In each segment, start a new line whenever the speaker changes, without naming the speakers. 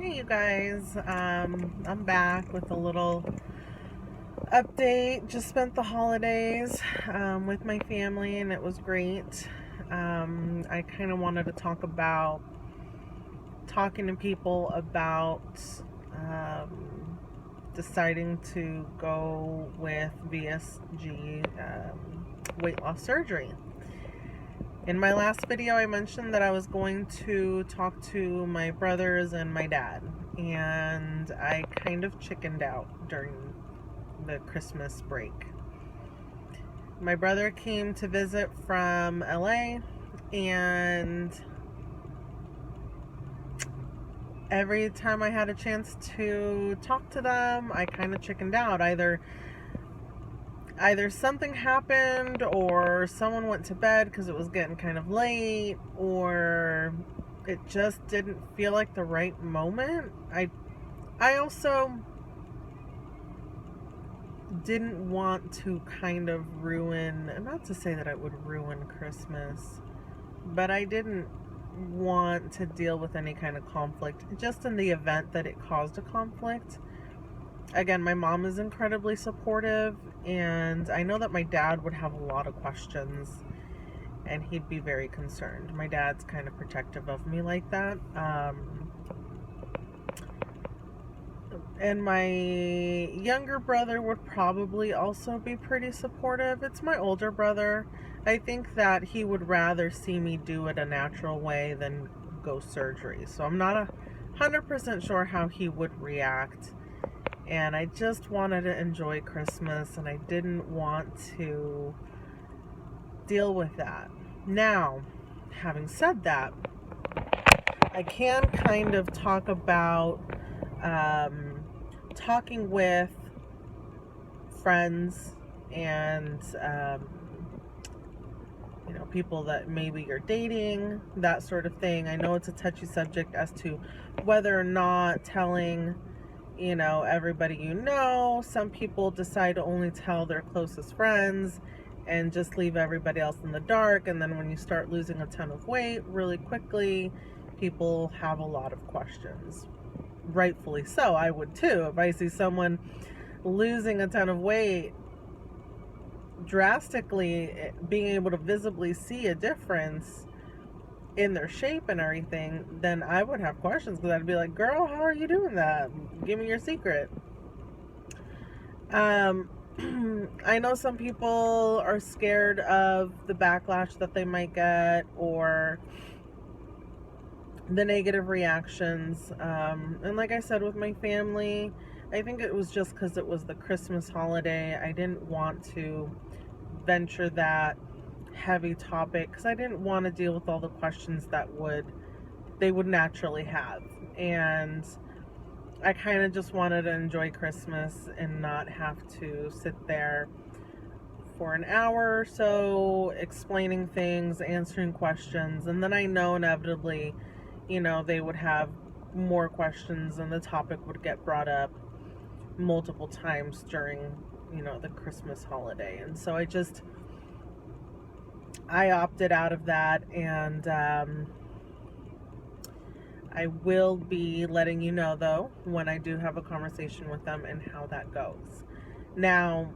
Hey you guys, I'm back with a little update. Just spent the holidays with my family and it was great. I kind of wanted to talk about talking to people about deciding to go with VSG weight loss surgery. In my last video, I mentioned that I was going to talk to my brothers and my dad, and I kind of chickened out during the Christmas break. My brother came to visit from LA, and every time I had a chance to talk to them, I kind of chickened out. Either something happened or someone went to bed because it was getting kind of late, or it just didn't feel like the right moment. I also didn't want to kind of ruin, not to say that it would ruin Christmas, but I didn't want to deal with any kind of conflict just in the event that it caused a conflict. Again, my mom is incredibly supportive, and I know that my dad would have a lot of questions and he'd be very concerned. My dad's kind of protective of me like that. And my younger brother would probably also be pretty supportive. It's my older brother. I think that he would rather see me do it a natural way than go surgery. So I'm not 100% sure how he would react. And I just wanted to enjoy Christmas, and I didn't want to deal with that. Now, having said that, I can kind of talk about talking with friends and people that maybe you're dating, that sort of thing. I know it's a touchy subject as to whether or not telling everybody Some people decide to only tell their closest friends and just leave everybody else in the dark. And then when you start losing a ton of weight really quickly, people have a lot of questions. Rightfully so. I would too. If I see someone losing a ton of weight drastically, being able to visibly see a difference in their shape and everything, then I would have questions, because I'd be like, girl, how are you doing that? Give me your secret. I know some people are scared of the backlash that they might get, or the negative reactions. And like I said, with my family, I think it was just because it was the Christmas holiday. I didn't want to venture that heavy topic because I didn't want to deal with all the questions that they would naturally have. And I kind of just wanted to enjoy Christmas and not have to sit there for an hour or so explaining things, answering questions, and then I know inevitably, they would have more questions and the topic would get brought up multiple times during, the Christmas holiday. And so I opted out of that, and I will be letting you know, though, when I do have a conversation with them and how that goes. Now,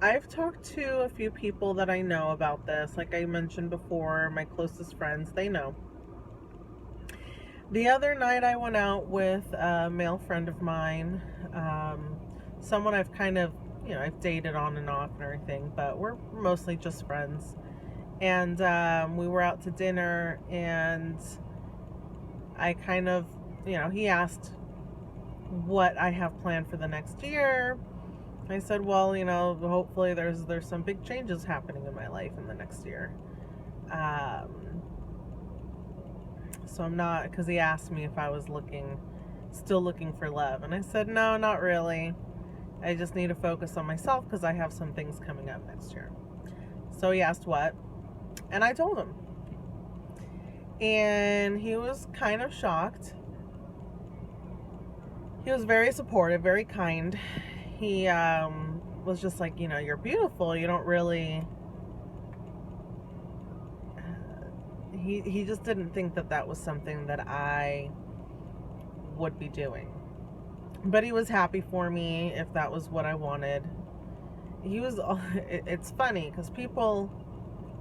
I've talked to a few people that I know about this. Like I mentioned before, my closest friends, they know. The other night I went out with a male friend of mine, someone I've kind of, I've dated on and off and everything, but we're mostly just friends. And we were out to dinner, and I kind of, he asked what I have planned for the next year. I said, well, hopefully there's some big changes happening in my life in the next year. So I'm not, because he asked me if I was still looking for love. And I said, no, not really. I just need to focus on myself because I have some things coming up next year. So he asked what, and I told him. And he was kind of shocked. He was very supportive, very kind. He was just like, you're beautiful. You don't really... He just didn't think that was something that I would be doing. But he was happy for me if that was what I wanted. He was, it's funny because people,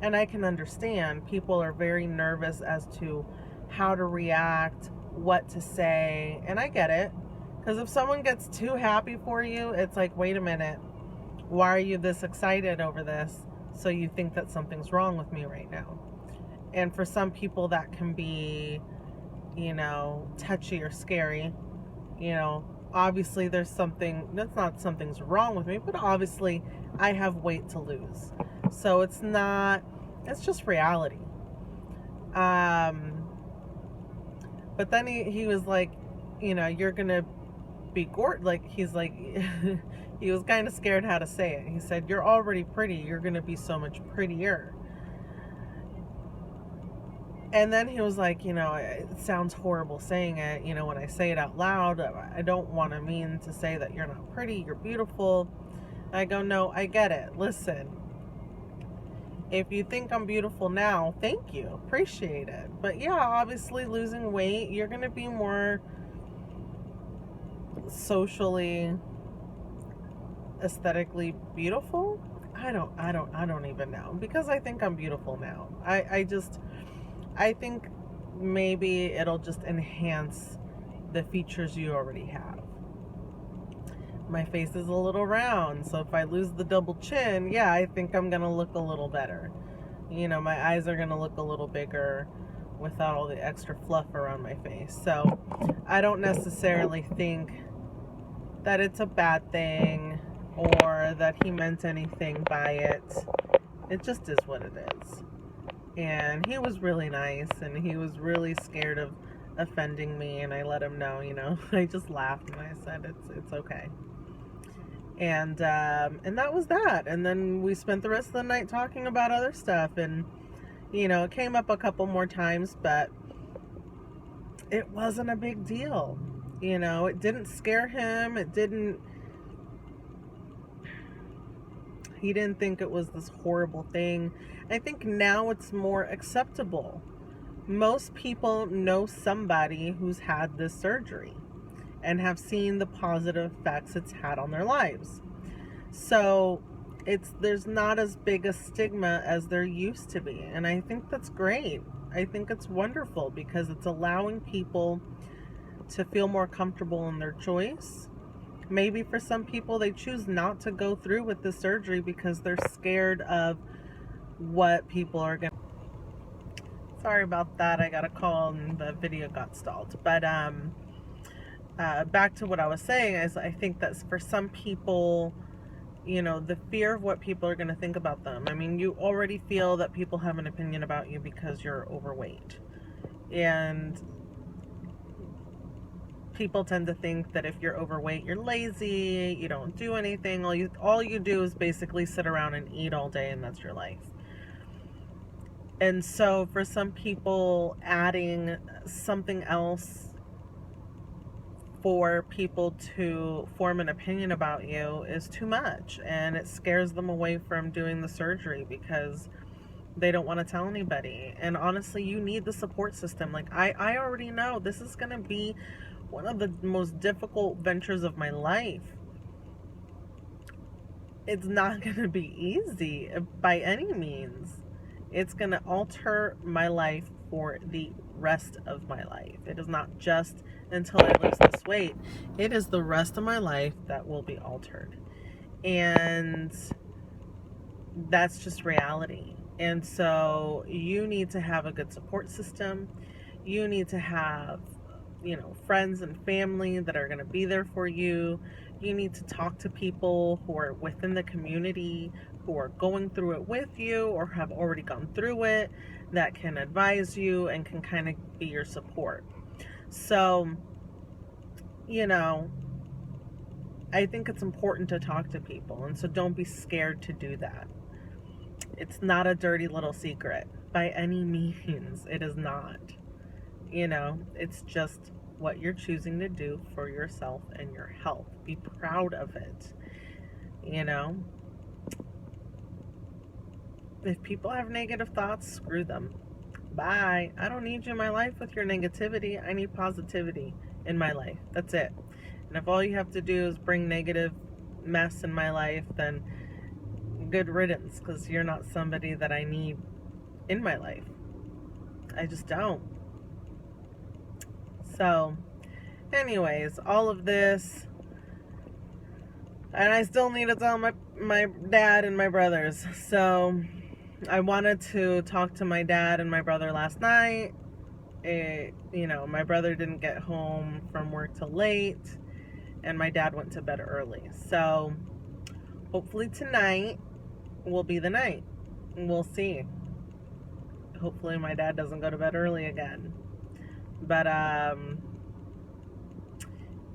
and I can understand, people are very nervous as to how to react, what to say, and I get it. Because if someone gets too happy for you, it's like, wait a minute, why are you this excited over this? So you think that something's wrong with me right now. And for some people that can be, touchy or scary. Obviously there's something, that's not something's wrong with me, but obviously I have weight to lose. So it's just reality. But then he was like, you're going to be gorgeous. Like, he's like, he was kind of scared how to say it. He said, you're already pretty. You're going to be so much prettier. And then he was like, it sounds horrible saying it, when I say it out loud. I don't want to mean to say that you're not pretty, you're beautiful. I go, no, I get it. Listen, if you think I'm beautiful now, thank you, appreciate it. But yeah, obviously losing weight, you're going to be more socially, aesthetically beautiful. I don't even know, because I think I'm beautiful now. I think maybe it'll just enhance the features you already have. My face is a little round, so if I lose the double chin, yeah, I think I'm going to look a little better. My eyes are going to look a little bigger without all the extra fluff around my face. So I don't necessarily think that it's a bad thing or that he meant anything by it. It just is what it is. And he was really nice, and he was really scared of offending me, and I let him know, I just laughed and I said it's okay. And that was that. And then we spent the rest of the night talking about other stuff, and it came up a couple more times, but it wasn't a big deal. It didn't scare him. He didn't think it was this horrible thing. I think now it's more acceptable. Most people know somebody who's had this surgery and have seen the positive effects it's had on their lives. So there's not as big a stigma as there used to be. And I think that's great. I think it's wonderful because it's allowing people to feel more comfortable in their choice. Maybe for some people, they choose not to go through with the surgery because they're scared of what people are going to... Sorry about that. I got a call and the video got stalled. But back to what I was saying is, I think that for some people, the fear of what people are going to think about them. I mean, you already feel that people have an opinion about you because you're overweight. And people tend to think that if you're overweight, you're lazy, you don't do anything. All you do is basically sit around and eat all day, and that's your life. And so for some people, adding something else for people to form an opinion about you is too much, and it scares them away from doing the surgery because they don't want to tell anybody. And honestly, you need the support system. Like, I already know this is going to be one of the most difficult ventures of my life. It's not going to be easy by any means. It's going to alter my life for the rest of my life. It is not just until I lose this weight. It is the rest of my life that will be altered. And that's just reality. And so you need to have a good support system. You need to have, friends and family that are going to be there for you. You need to talk to people who are within the community, who are going through it with you or have already gone through it, that can advise you and can kind of be your support. So, I think it's important to talk to people, and so don't be scared to do that. It's not a dirty little secret by any means. It is not. It's just what you're choosing to do for yourself and your health. Be proud of it. If people have negative thoughts, screw them. Bye. I don't need you in my life with your negativity. I need positivity in my life. That's it. And if all you have to do is bring negative mess in my life, then good riddance, because you're not somebody that I need in my life. I just don't. So, anyways, all of this, and I still need to tell my dad and my brothers. So, I wanted to talk to my dad and my brother last night. My brother didn't get home from work till late, and my dad went to bed early. So, hopefully tonight will be the night. We'll see. Hopefully my dad doesn't go to bed early again. But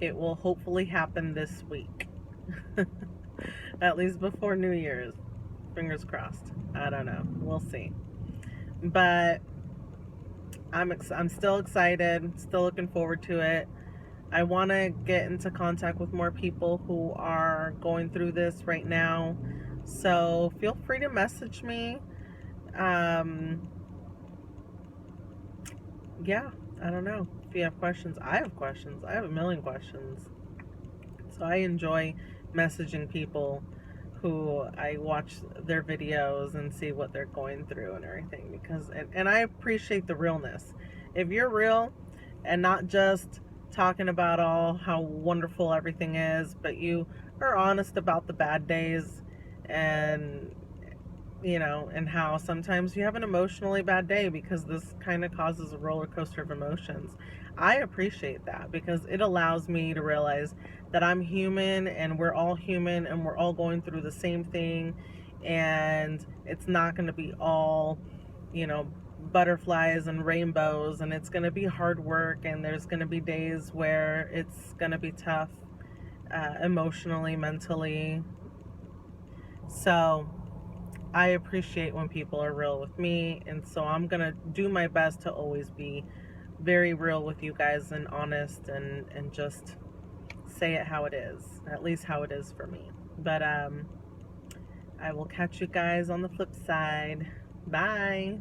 it will hopefully happen this week. At least before New Year's. Fingers crossed. I don't know. We'll see. But I'm still excited. Still looking forward to it. I want to get into contact with more people who are going through this right now. So feel free to message me. Yeah, I don't know. If you have questions, I have questions. I have a million questions. So I enjoy messaging people who I watch their videos and see what they're going through and everything, because and I appreciate the realness. If you're real and not just talking about all how wonderful everything is, but you are honest about the bad days, and and how sometimes you have an emotionally bad day, because this kind of causes a roller coaster of emotions. I appreciate that, because it allows me to realize that I'm human, and we're all human, and we're all going through the same thing, and it's not going to be all, butterflies and rainbows, and it's going to be hard work, and there's going to be days where it's going to be tough, emotionally, mentally. So I appreciate when people are real with me, and so I'm going to do my best to always be very real with you guys, and honest, and just say it how it is, at least how it is for me. But I will catch you guys on the flip side. Bye.